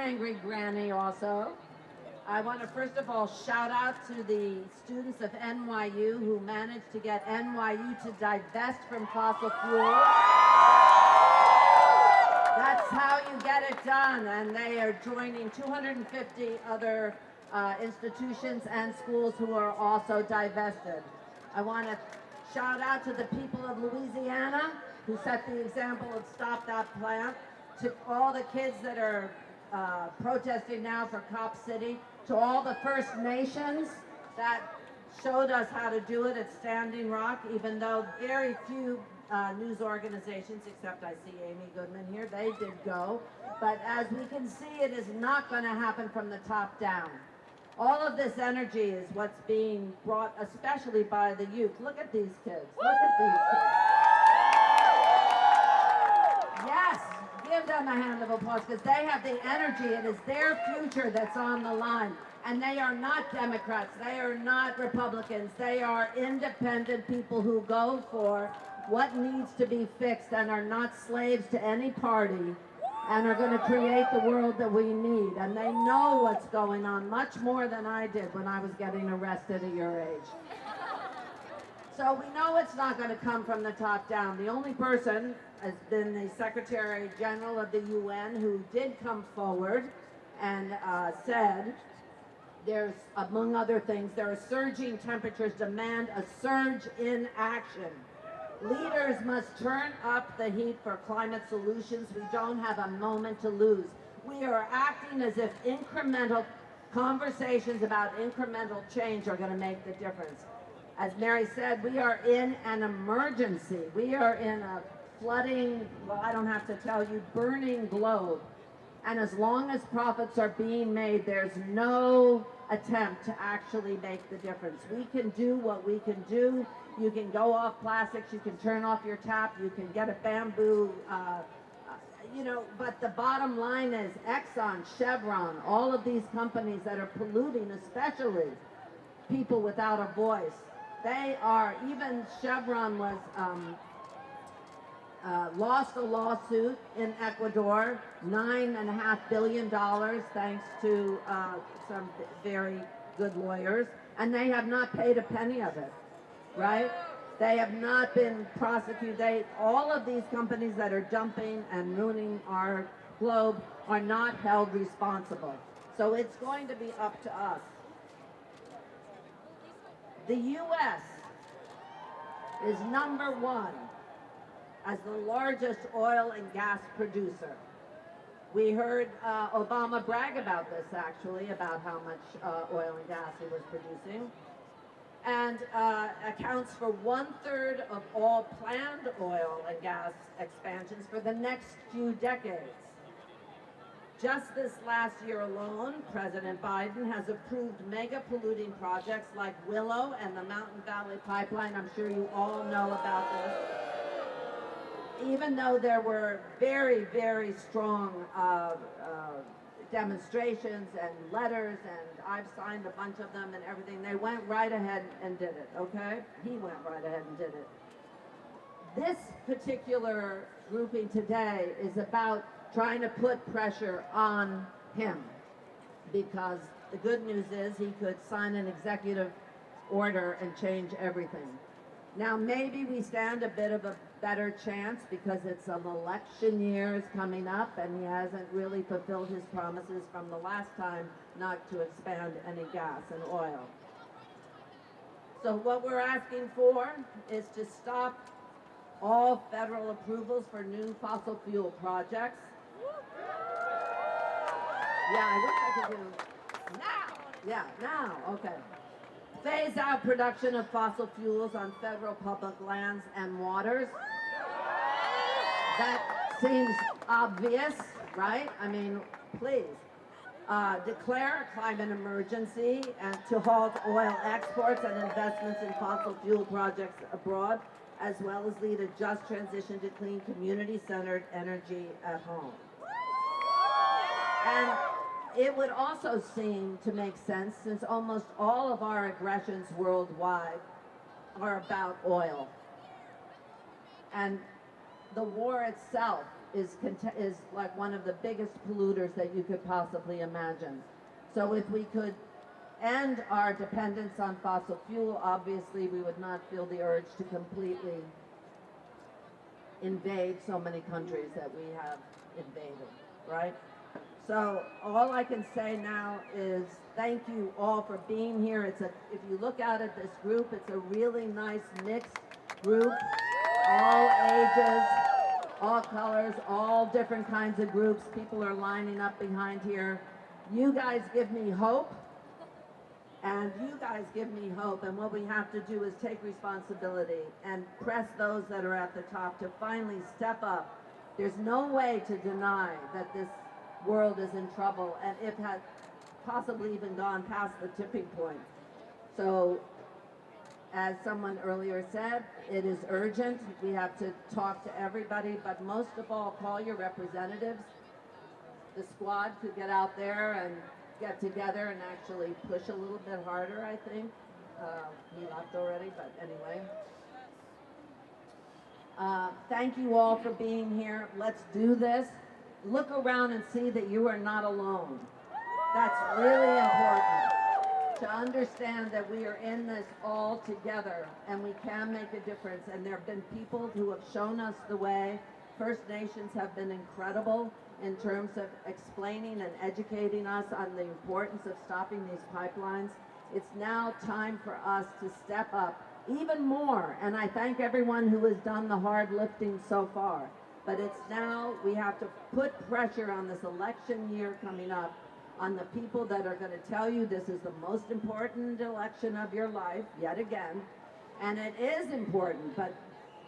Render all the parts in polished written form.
angry granny also. I want to first of all shout out to the students of NYU who managed to get NYU to divest from fossil fuels. That's how you get it done, and they are joining 250 other institutions and schools who are also divested. I want to shout out to the people of Louisiana who set the example of Stop That Plant, to all the kids that are protesting now for Cop City, to all the First Nations that showed us how to do it at Standing Rock, even though very few news organizations, except I see Amy Goodman here, they did go. But as we can see, it is not going to happen from the top down. All of this energy is what's being brought, especially by the youth. Look at these kids. Look at these kids. Yes, give them a hand of applause because they have the energy. It is their future that's on the line. And they are not Democrats. They are not Republicans. They are independent people who go for what needs to be fixed and are not slaves to any party and are going to create the world that we need. And they know what's going on much more than I did when I was getting arrested at your age. So we know it's not going to come from the top down. The only person has been the Secretary General of the UN who did come forward and said, there's, among other things, there are surging temperatures demand a surge in action. Leaders must turn up the heat for climate solutions. We don't have a moment to lose. We are acting as if incremental conversations about incremental change are going to make the difference. As Mary said, we are in an emergency. We are in a flooding, well, I don't have to tell you, burning globe. And as long as profits are being made, there's no attempt to actually make the difference. We can do what we can do. You can go off plastics, you can turn off your tap, you can get a bamboo, but the bottom line is Exxon, Chevron, all of these companies that are polluting, especially people without a voice, they are, even Chevron was, lost a lawsuit in Ecuador, $9.5 billion, thanks to some very good lawyers, and they have not paid a penny of it. Right? They have not been prosecuted. All of these companies that are dumping and ruining our globe are not held responsible. So it's going to be up to us. The U.S. is #1 as the largest oil and gas producer. We heard Obama brag about this, actually, about how much oil and gas he was producing. And accounts for 1/3 of all planned oil and gas expansions for the next few decades. Just this last year alone, President Biden has approved mega polluting projects like Willow and the Mountain Valley Pipeline. I'm sure you all know about this. Even though there were very, very strong demonstrations and letters, and I've signed a bunch of them and everything, they went right ahead and did it, okay? He went right ahead and did it. This particular grouping today is about trying to put pressure on him, because the good news is he could sign an executive order and change everything. Now maybe we stand a bit of a better chance because it's an election year coming up and he hasn't really fulfilled his promises from the last time not to expand any gas and oil. So what we're asking for is to stop all federal approvals for new fossil fuel projects. Yeah, I wish I could do now. Yeah, now, okay. Phase out production of fossil fuels on federal public lands and waters. That seems obvious, right? I mean, please. Declare a climate emergency and to halt oil exports and investments in fossil fuel projects abroad, as well as lead a just transition to clean, community-centered energy at home. And it would also seem to make sense, since almost all of our aggressions worldwide are about oil. And the war itself is like one of the biggest polluters that you could possibly imagine. So if we could end our dependence on fossil fuel, obviously we would not feel the urge to completely invade so many countries that we have invaded, right? So all I can say now is thank you all for being here. If you look out at this group, it's a really nice mixed group, all ages, all colors, all different kinds of groups. People are lining up behind here. You guys give me hope, and you guys give me hope, and what we have to do is take responsibility and press those that are at the top to finally step up. There's no way to deny that this world is in trouble, and it has possibly even gone past the tipping point. So, as someone earlier said, it is urgent. We have to talk to everybody, but most of all, call your representatives. The squad could get out there and get together and actually push a little bit harder, I think. He left already, but anyway. Thank you all for being here. Let's do this. Look around and see that you are not alone. That's really important, to understand that we are in this all together and we can make a difference. And there have been people who have shown us the way. First Nations have been incredible in terms of explaining and educating us on the importance of stopping these pipelines. It's now time for us to step up even more. And I thank everyone who has done the hard lifting so far. But it's now we have to put pressure on this election year coming up on the people that are going to tell you this is the most important election of your life, yet again. And it is important, but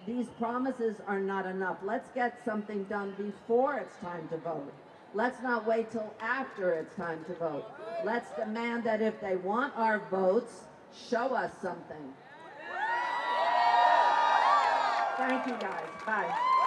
these promises are not enough. Let's get something done before it's time to vote. Let's not wait till after it's time to vote. Let's demand that if they want our votes, show us something. Thank you guys. Bye.